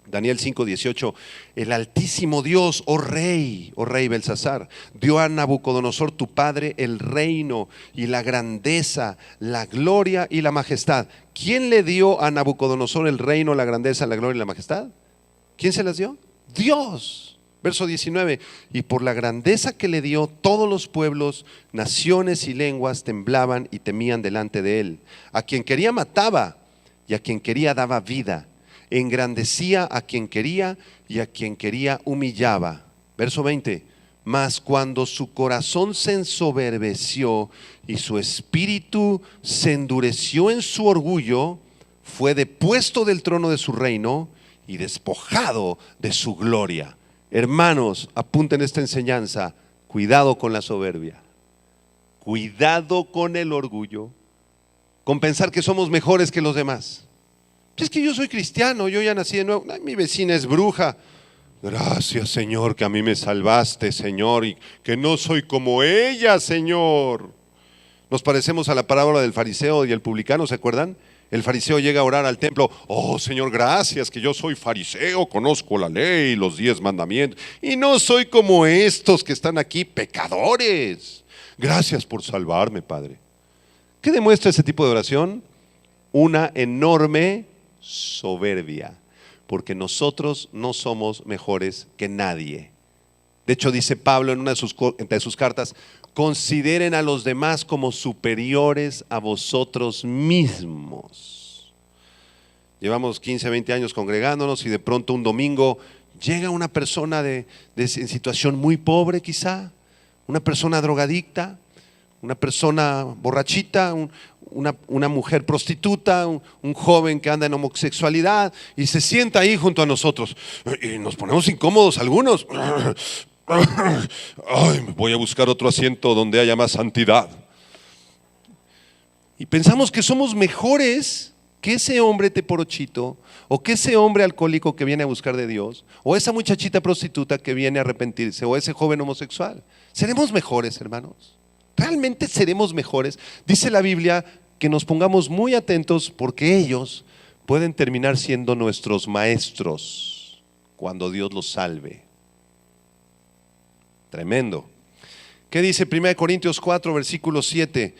Daniel 5:18, el Altísimo Dios, oh rey Belsasar, dio a Nabucodonosor tu padre el reino y la grandeza, la gloria y la majestad. ¿Quién le dio a Nabucodonosor el reino, la grandeza, la gloria y la majestad? ¿Quién se las dio? Dios. Verso 19, y por la grandeza que le dio, todos los pueblos, naciones y lenguas temblaban y temían delante de él. A quien quería mataba y a quien quería daba vida. Engrandecía a quien quería y a quien quería humillaba. Verso 20, mas cuando su corazón se ensoberbeció y su espíritu se endureció en su orgullo, fue depuesto del trono de su reino y despojado de su gloria. Hermanos, apunten esta enseñanza: cuidado con la soberbia, cuidado con el orgullo, con pensar que somos mejores que los demás. Es que yo soy cristiano, yo ya nací de nuevo. Ay, mi vecina es bruja. Gracias, Señor, que a mí me salvaste, Señor, y que no soy como ella, Señor. Nos parecemos a la parábola del fariseo y el publicano, ¿se acuerdan? El fariseo llega a orar al templo: oh Señor, gracias que yo soy fariseo, conozco la ley, los 10 mandamientos, y no soy como estos que están aquí, pecadores. Gracias por salvarme, Padre. ¿Qué demuestra ese tipo de oración? Una enorme soberbia, porque nosotros no somos mejores que nadie. De hecho, dice Pablo en una de sus cartas: consideren a los demás como superiores a vosotros mismos. Llevamos 15, 20 años congregándonos y de pronto un domingo llega una persona en situación muy pobre quizá, una persona drogadicta, una persona borrachita, una mujer prostituta, un joven que anda en homosexualidad y se sienta ahí junto a nosotros y nos ponemos incómodos algunos. Ay, voy a buscar otro asiento donde haya más santidad. Y pensamos que somos mejores que ese hombre teporochito, o que ese hombre alcohólico que viene a buscar de Dios, o esa muchachita prostituta que viene a arrepentirse, o ese joven homosexual. ¿Seremos mejores, hermanos? ¿Realmente seremos mejores? Dice la Biblia que nos pongamos muy atentos porque ellos pueden terminar siendo nuestros maestros cuando Dios los salve. Tremendo. ¿Qué dice 1 Corintios 4, versículo 7?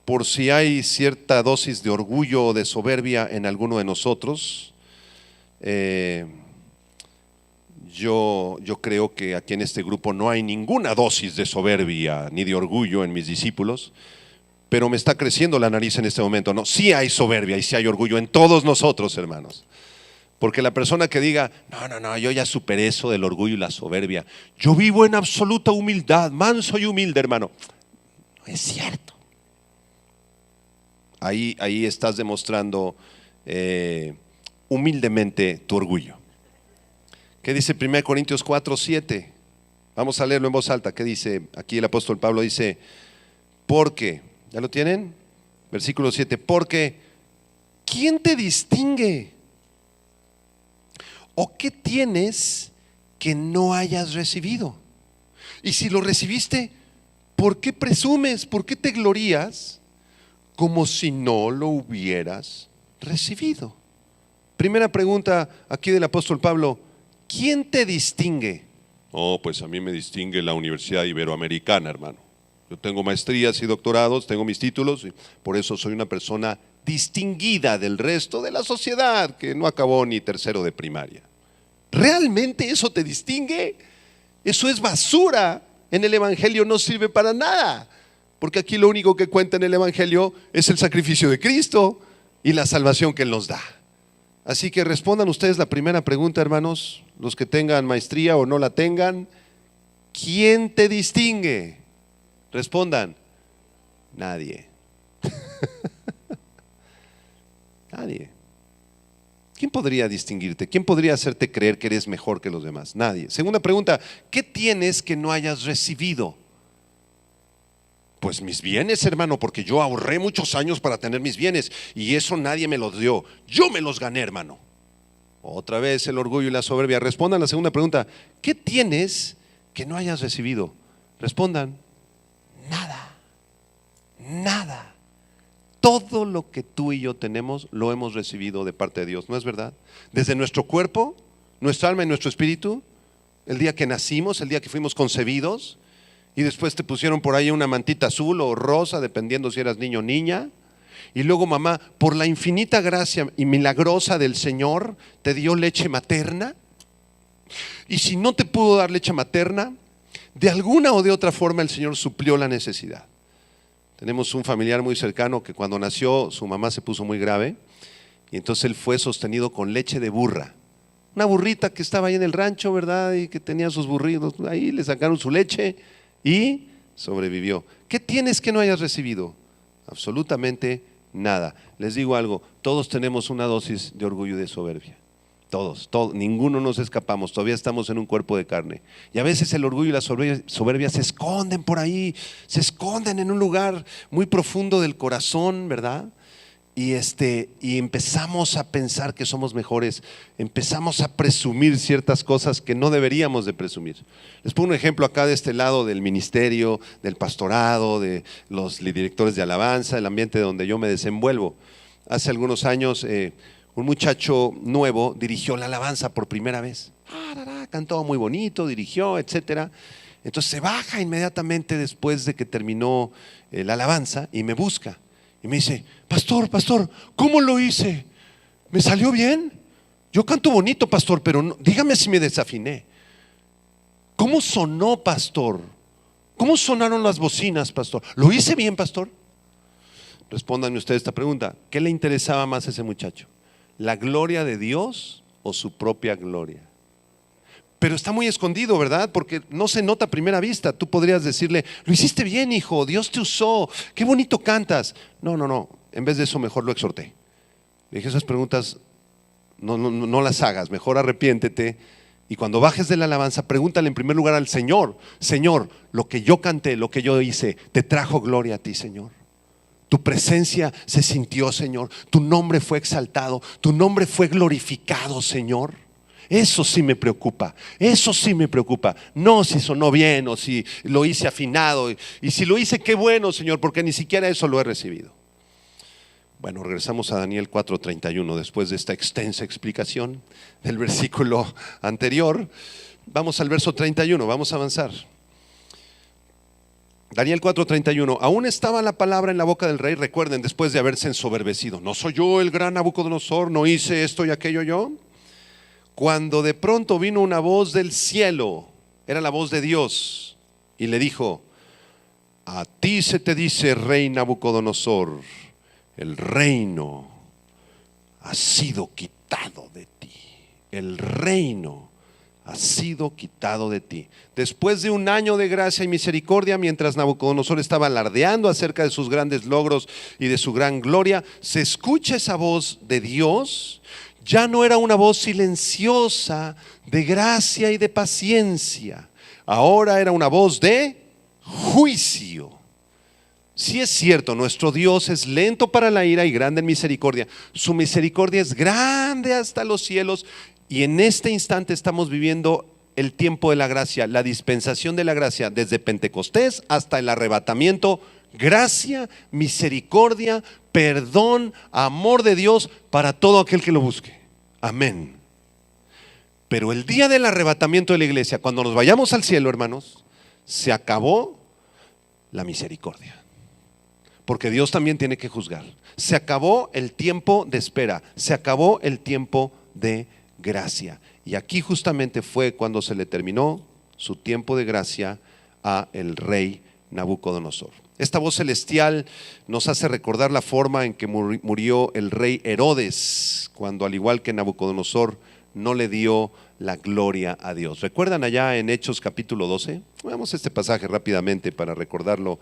Por si hay cierta dosis de orgullo o de soberbia en alguno de nosotros, yo creo que aquí en este grupo no hay ninguna dosis de soberbia ni de orgullo en mis discípulos, pero me está creciendo la nariz en este momento. No, sí hay soberbia y sí hay orgullo en todos nosotros, hermanos. Porque la persona que diga, no, yo ya superé eso del orgullo y la soberbia, yo vivo en absoluta humildad, manso y humilde, hermano. No es cierto. Ahí estás demostrando humildemente tu orgullo. ¿Qué dice 1 Corintios 4, 7? Vamos a leerlo en voz alta. ¿Qué dice? Aquí el apóstol Pablo dice, porque, ¿ya lo tienen? Versículo 7, porque ¿quién te distingue? ¿O qué tienes que no hayas recibido? Y si lo recibiste, ¿por qué presumes? ¿Por qué te glorías como si no lo hubieras recibido? Primera pregunta aquí del apóstol Pablo, ¿quién te distingue? Oh, pues a mí me distingue la Universidad Iberoamericana, hermano. Yo tengo maestrías y doctorados, tengo mis títulos, y por eso soy una persona distinguida del resto de la sociedad que no acabó ni tercero de primaria. ¿Realmente eso te distingue? Eso es basura. En el Evangelio no sirve para nada, porque aquí lo único que cuenta en el Evangelio es el sacrificio de Cristo y la salvación que Él nos da. Así que respondan ustedes la primera pregunta, hermanos, los que tengan maestría o no la tengan. ¿Quién te distingue? Respondan, nadie. Nadie. ¿Quién podría distinguirte? ¿Quién podría hacerte creer que eres mejor que los demás? Nadie. Segunda pregunta, ¿qué tienes que no hayas recibido? Pues mis bienes, hermano, porque yo ahorré muchos años para tener mis bienes y eso nadie me los dio, yo me los gané, hermano. Otra vez el orgullo y la soberbia. Respondan la segunda pregunta, ¿qué tienes que no hayas recibido? Respondan, nada, nada. Todo lo que tú y yo tenemos lo hemos recibido de parte de Dios, ¿no es verdad? Desde nuestro cuerpo, nuestra alma y nuestro espíritu, el día que nacimos, el día que fuimos concebidos, y después te pusieron por ahí una mantita azul o rosa, dependiendo si eras niño o niña, y luego mamá, por la infinita gracia y milagrosa del Señor, te dio leche materna, y si no te pudo dar leche materna, de alguna o de otra forma el Señor suplió la necesidad. Tenemos un familiar muy cercano que cuando nació su mamá se puso muy grave y entonces él fue sostenido con leche de burra. Una burrita que estaba ahí en el rancho, ¿verdad? Y que tenía sus burritos, ahí le sacaron su leche y sobrevivió. ¿Qué tienes que no hayas recibido? Absolutamente nada. Les digo algo, todos tenemos una dosis de orgullo y de soberbia. Todos, ninguno nos escapamos, todavía estamos en un cuerpo de carne. Y a veces el orgullo y la soberbia se esconden por ahí, se esconden en un lugar muy profundo del corazón, ¿verdad? Y empezamos a pensar que somos mejores, empezamos a presumir ciertas cosas que no deberíamos de presumir. Les pongo un ejemplo acá de este lado del ministerio, del pastorado, de los directores de alabanza, el ambiente donde yo me desenvuelvo. Hace algunos años un muchacho nuevo dirigió la alabanza por primera vez. Cantó muy bonito, dirigió, etcétera. Entonces se baja inmediatamente después de que terminó la alabanza y me busca. Y me dice, pastor, ¿cómo lo hice? ¿Me salió bien? Yo canto bonito, pastor, pero no, dígame si me desafiné. ¿Cómo sonó, pastor? ¿Cómo sonaron las bocinas, pastor? ¿Lo hice bien, pastor? Respóndanme ustedes esta pregunta. ¿Qué le interesaba más a ese muchacho? ¿La gloria de Dios o su propia gloria? Pero está muy escondido, ¿verdad? Porque no se nota a primera vista. Tú podrías decirle, lo hiciste bien, hijo, Dios te usó, qué bonito cantas. No, en vez de eso mejor lo exhorté. Le dije, esas preguntas no las hagas, mejor arrepiéntete. Y cuando bajes de la alabanza, pregúntale en primer lugar al Señor, Señor, lo que yo canté, lo que yo hice, te trajo gloria a ti, Señor. Tu presencia se sintió, Señor. Tu nombre fue exaltado, tu nombre fue glorificado, Señor. Eso sí me preocupa, eso sí me preocupa. No si sonó bien o si lo hice afinado. Y si lo hice, qué bueno, Señor, porque ni siquiera eso lo he recibido. Bueno, regresamos a Daniel 4:31 después de esta extensa explicación del versículo anterior. Vamos al verso 31, vamos a avanzar. Daniel 4:31, aún estaba la palabra en la boca del rey. Recuerden, después de haberse ensoberbecido, ¿no soy yo el gran Nabucodonosor? ¿No hice esto y aquello yo? Cuando de pronto vino una voz del cielo, era la voz de Dios, y le dijo, a ti se te dice, rey Nabucodonosor, el reino ha sido quitado de ti. El reino ha sido quitado de ti. Después de un año de gracia y misericordia, mientras Nabucodonosor estaba alardeando acerca de sus grandes logros y de su gran gloria, se escucha esa voz de Dios. Ya no era una voz silenciosa de gracia y de paciencia. Ahora era una voz de juicio. Si es cierto, nuestro Dios es lento para la ira y grande en misericordia. Su misericordia es grande hasta los cielos. Y en este instante estamos viviendo el tiempo de la gracia, la dispensación de la gracia, desde Pentecostés hasta el arrebatamiento. Gracia, misericordia, perdón, amor de Dios para todo aquel que lo busque. Amén. Pero el día del arrebatamiento de la iglesia, cuando nos vayamos al cielo, hermanos, se acabó la misericordia. Porque Dios también tiene que juzgar. Se acabó el tiempo de espera, se acabó el tiempo de gracia. Y aquí justamente fue cuando se le terminó su tiempo de gracia a el rey Nabucodonosor. Esta voz celestial nos hace recordar la forma en que murió el rey Herodes, cuando al igual que Nabucodonosor no le dio la gloria a Dios. ¿Recuerdan allá en Hechos capítulo 12? Veamos este pasaje rápidamente para recordarlo.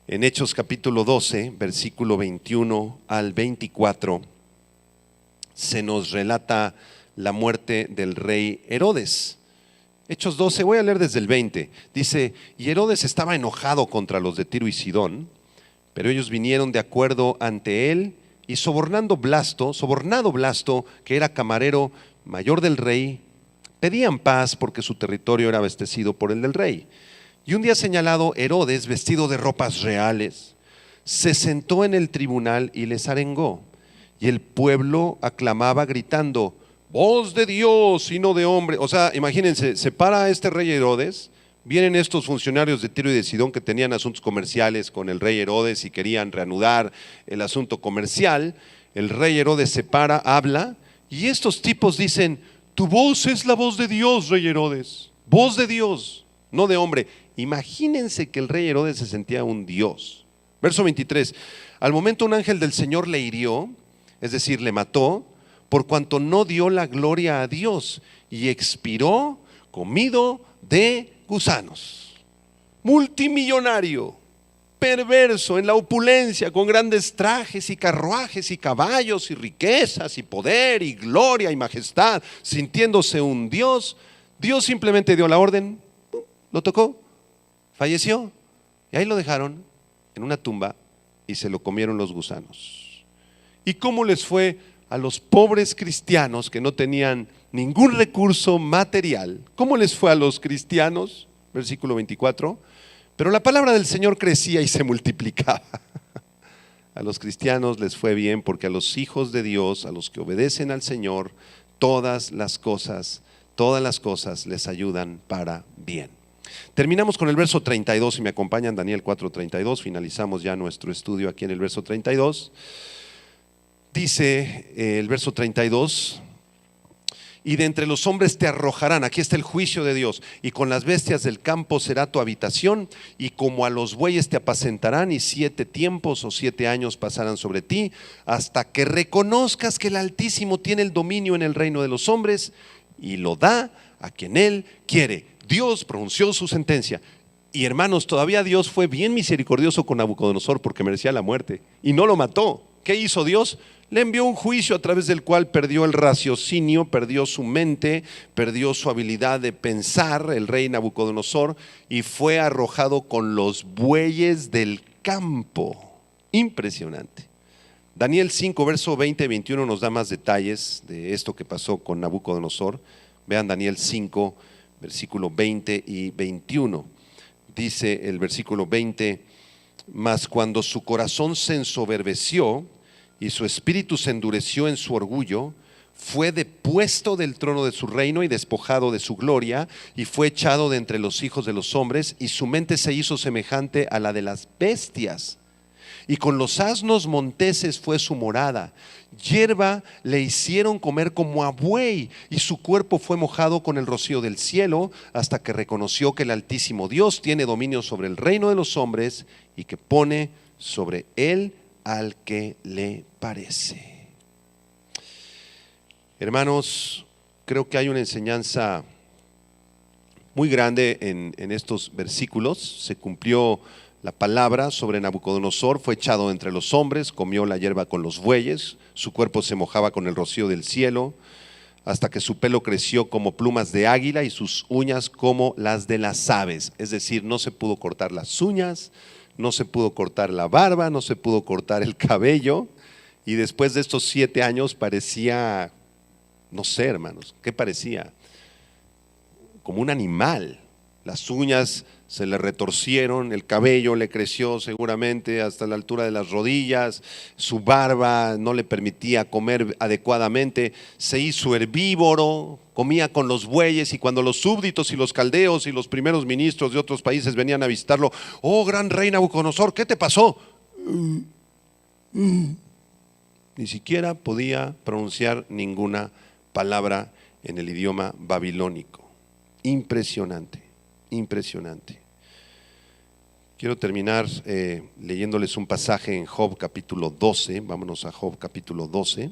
En Hechos capítulo 12, versículo 21 al 24, se nos relata la muerte del rey Herodes. Hechos 12, voy a leer desde el 20. Dice, y Herodes estaba enojado contra los de Tiro y Sidón, pero ellos vinieron de acuerdo ante él y sobornado Blasto, que era camarero mayor del rey, pedían paz porque su territorio era abastecido por el del rey. Y un día señalado, Herodes, vestido de ropas reales, se sentó en el tribunal y les arengó. Y el pueblo aclamaba gritando, voz de Dios y no de hombre. O sea, imagínense, se para este rey Herodes, vienen estos funcionarios de Tiro y de Sidón que tenían asuntos comerciales con el rey Herodes y querían reanudar el asunto comercial. El rey Herodes se para, habla, y estos tipos dicen, tu voz es la voz de Dios, rey Herodes, voz de Dios, no de hombre. Imagínense que el rey Herodes se sentía un dios. Verso 23, al momento un ángel del Señor le hirió, es decir, le mató, por cuanto no dio la gloria a Dios, y expiró comido de gusanos. Multimillonario, perverso, en la opulencia, con grandes trajes y carruajes y caballos y riquezas y poder y gloria y majestad, sintiéndose un Dios. Dios simplemente dio la orden, lo tocó, falleció, y ahí lo dejaron en una tumba y se lo comieron los gusanos. ¿Y cómo les fue a los pobres cristianos que no tenían ningún recurso material? ¿Cómo les fue a los cristianos? Versículo 24. Pero la palabra del Señor crecía y se multiplicaba. A los cristianos les fue bien porque a los hijos de Dios, a los que obedecen al Señor, todas las cosas les ayudan para bien. Terminamos con el verso 32, si me acompañan, Daniel 4:32, finalizamos ya nuestro estudio aquí en el verso 32. Dice el verso 32, y de entre los hombres te arrojarán. Aquí está el juicio de Dios. Y con las bestias del campo será tu habitación, y como a los bueyes te apacentarán, y 7 tiempos o 7 años pasarán sobre ti, hasta que reconozcas que el Altísimo tiene el dominio en el reino de los hombres y lo da a quien Él quiere. Dios pronunció su sentencia. Y hermanos, todavía Dios fue bien misericordioso con Nabucodonosor porque merecía la muerte y no lo mató. ¿Qué hizo Dios? Le envió un juicio a través del cual perdió el raciocinio, perdió su mente, perdió su habilidad de pensar, el rey Nabucodonosor, y fue arrojado con los bueyes del campo. Impresionante. Daniel 5, verso 20 y 21 nos da más detalles de esto que pasó con Nabucodonosor. Vean Daniel 5, versículo 20 y 21. Dice el versículo 20: mas cuando su corazón se ensoberbeció y su espíritu se endureció en su orgullo, fue depuesto del trono de su reino y despojado de su gloria, y fue echado de entre los hijos de los hombres, y su mente se hizo semejante a la de las bestias, y con los asnos monteses fue su morada. Hierba le hicieron comer como a buey, y su cuerpo fue mojado con el rocío del cielo, hasta que reconoció que el Altísimo Dios tiene dominio sobre el reino de los hombres, y que pone sobre él al que le parece. Hermanos, creo que hay una enseñanza muy grande en estos versículos. Se cumplió la palabra sobre Nabucodonosor, fue echado entre los hombres, comió la hierba con los bueyes, su cuerpo se mojaba con el rocío del cielo, hasta que su pelo creció como plumas de águila y sus uñas como las de las aves. Es decir, no se pudo cortar las uñas, no se pudo cortar la barba, no se pudo cortar el cabello, y después de estos 7 años parecía, no sé hermanos, ¿qué parecía? Como un animal. Las uñas se le retorcieron, el cabello le creció seguramente hasta la altura de las rodillas, su barba no le permitía comer adecuadamente, se hizo herbívoro, comía con los bueyes, y cuando los súbditos y los caldeos y los primeros ministros de otros países venían a visitarlo: oh gran rey Nabucodonosor, ¿qué te pasó? Ni siquiera podía pronunciar ninguna palabra en el idioma babilónico. Impresionante. Impresionante. Quiero terminar leyéndoles un pasaje en Job capítulo 12. Vámonos a Job capítulo 12,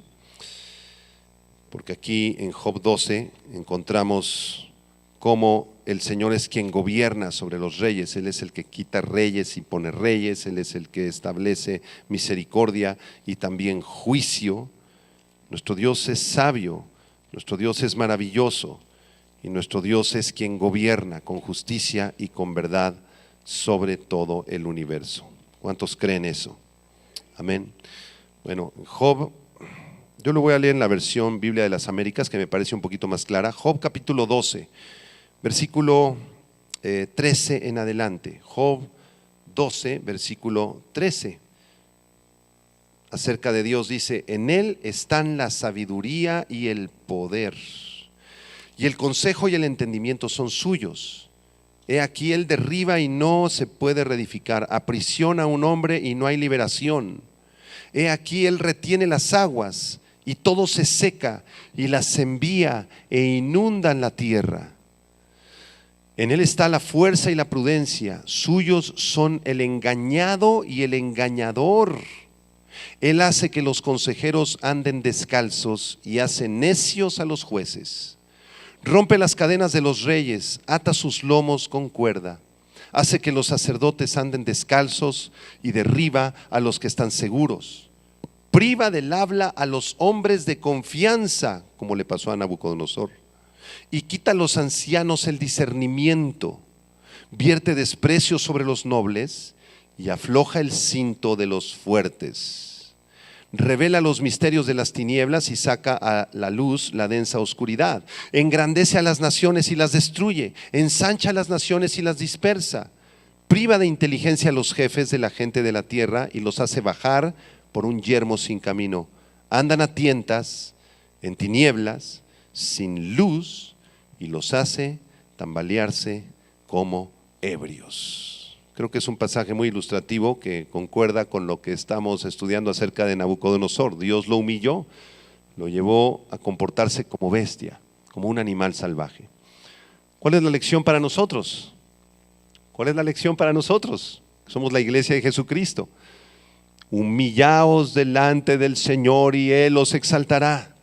porque aquí en Job 12 encontramos cómo el Señor es quien gobierna sobre los reyes. Él es el que quita reyes y pone reyes, Él es el que establece misericordia y también juicio. Nuestro Dios es sabio, nuestro Dios es maravilloso, y nuestro Dios es quien gobierna con justicia y con verdad sobre todo el universo. ¿Cuántos creen eso? Amén. Bueno, Job, yo lo voy a leer en la versión Biblia de las Américas, que me parece un poquito más clara. Job capítulo 12, versículo 13 en adelante. Job 12, versículo 13. Acerca de Dios dice: en Él están la sabiduría y el poder, y el consejo y el entendimiento son suyos. He aquí Él derriba y no se puede reedificar, aprisiona a un hombre y no hay liberación. He aquí Él retiene las aguas y todo se seca, y las envía e inundan la tierra. En Él está la fuerza y la prudencia, suyos son el engañado y el engañador. Él hace que los consejeros anden descalzos y hace necios a los jueces. Rompe las cadenas de los reyes, ata sus lomos con cuerda. Hace que los sacerdotes anden descalzos y derriba a los que están seguros. Priva del habla a los hombres de confianza, como le pasó a Nabucodonosor, y quita a los ancianos el discernimiento. Vierte desprecio sobre los nobles y afloja el cinto de los fuertes. Revela los misterios de las tinieblas y saca a la luz la densa oscuridad. Engrandece a las naciones y las destruye, ensancha a las naciones y las dispersa. Priva de inteligencia a los jefes de la gente de la tierra y los hace bajar por un yermo sin camino. Andan a tientas, en tinieblas, sin luz, y los hace tambalearse como ebrios. Creo que es un pasaje muy ilustrativo que concuerda con lo que estamos estudiando acerca de Nabucodonosor. Dios lo humilló, lo llevó a comportarse como bestia, como un animal salvaje. ¿Cuál es la lección para nosotros? ¿Cuál es la lección para nosotros? Somos la iglesia de Jesucristo. Humillaos delante del Señor y Él os exaltará.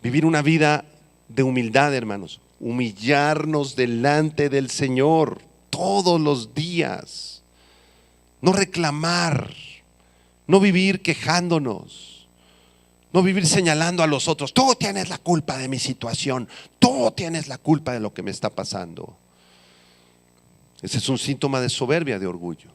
Vivir una vida de humildad, hermanos. Humillarnos delante del Señor todos los días. No reclamar, no vivir quejándonos, no vivir señalando a los otros. Tú tienes la culpa de mi situación, tú tienes la culpa de lo que me está pasando. Ese es un síntoma de soberbia, de orgullo.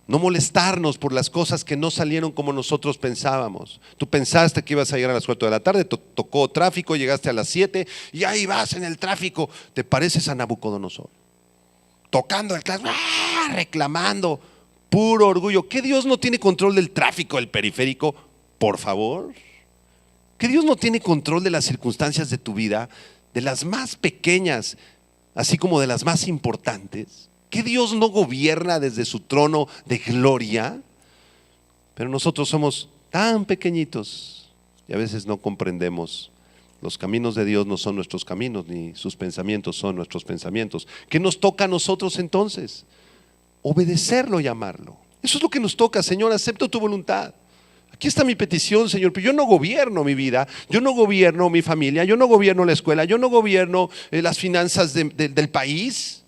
No molestarnos por las cosas que no salieron como nosotros pensábamos. Tú pensaste que ibas a llegar a las 4 de la tarde, tocó tráfico, llegaste a las 7 y ahí vas en el tráfico. Te pareces a Nabucodonosor, tocando el tráfico, reclamando, puro orgullo. ¿Qué Dios no tiene control del tráfico del periférico? Por favor. ¿Que Dios no tiene control de las circunstancias de tu vida, de las más pequeñas, así como de las más importantes? ¿Que Dios no gobierna desde su trono de gloria? Pero nosotros somos tan pequeñitos y a veces no comprendemos. Los caminos de Dios no son nuestros caminos, ni sus pensamientos son nuestros pensamientos. ¿Qué nos toca a nosotros entonces? Obedecerlo y amarlo. Eso es lo que nos toca. Señor, acepto tu voluntad. Aquí está mi petición, Señor, pero yo no gobierno mi vida, yo no gobierno mi familia, yo no gobierno la escuela, yo no gobierno las finanzas del país.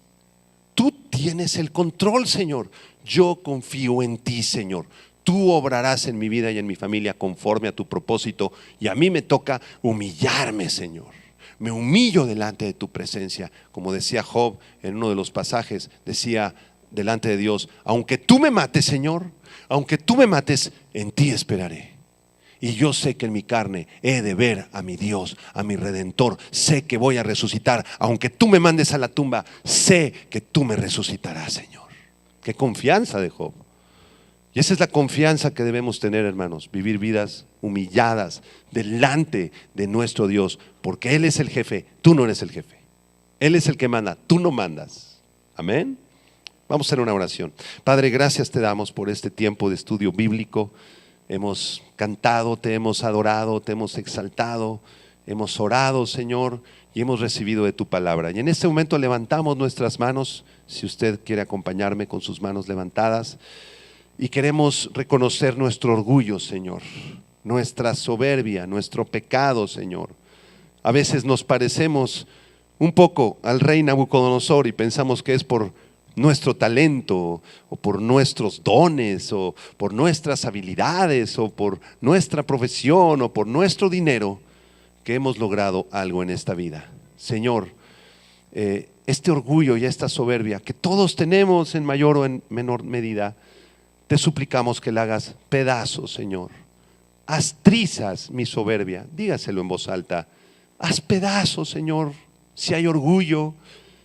Tú tienes el control, Señor. Yo confío en ti, Señor. Tú obrarás en mi vida y en mi familia conforme a tu propósito. Y a mí me toca humillarme, Señor. Me humillo delante de tu presencia. Como decía Job en uno de los pasajes, decía delante de Dios: aunque tú me mates, Señor, aunque tú me mates, en ti esperaré. Y yo sé que en mi carne he de ver a mi Dios, a mi Redentor. Sé que voy a resucitar. Aunque tú me mandes a la tumba, sé que tú me resucitarás, Señor. Qué confianza de Job. Y esa es la confianza que debemos tener, hermanos. Vivir vidas humilladas delante de nuestro Dios. Porque Él es el jefe, tú no eres el jefe. Él es el que manda, tú no mandas. Amén. Vamos a hacer una oración. Padre, gracias te damos por este tiempo de estudio bíblico. Hemos cantado, te hemos adorado, te hemos exaltado, hemos orado, Señor, y hemos recibido de tu palabra. Y en este momento levantamos nuestras manos, si usted quiere acompañarme con sus manos levantadas, y queremos reconocer nuestro orgullo, Señor, nuestra soberbia, nuestro pecado, Señor. A veces nos parecemos un poco al rey Nabucodonosor y pensamos que es por nuestro talento o por nuestros dones o por nuestras habilidades o por nuestra profesión o por nuestro dinero que hemos logrado algo en esta vida. Señor, este orgullo y esta soberbia que todos tenemos en mayor o en menor medida, te suplicamos que la hagas pedazos, Señor. Haz trizas mi soberbia, dígaselo en voz alta. Haz pedazos, Señor, si hay orgullo,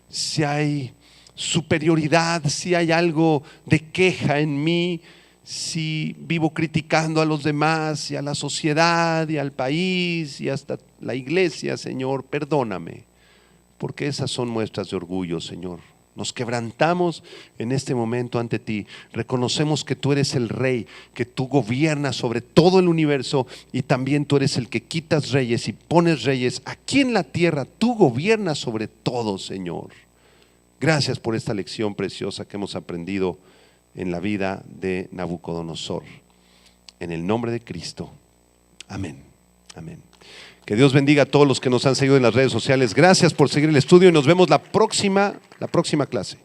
si hay superioridad, si hay algo de queja en mí, si vivo criticando a los demás y a la sociedad y al país y hasta la iglesia, Señor, perdóname, porque esas son muestras de orgullo, Señor. Nos quebrantamos en este momento ante ti, reconocemos que tú eres el Rey, que tú gobiernas sobre todo el universo y también tú eres el que quitas reyes y pones reyes aquí en la tierra. Tú gobiernas sobre todo, Señor. Gracias por esta lección preciosa que hemos aprendido en la vida de Nabucodonosor. En el nombre de Cristo. Amén. Amén. Que Dios bendiga a todos los que nos han seguido en las redes sociales. Gracias por seguir el estudio y nos vemos la próxima clase.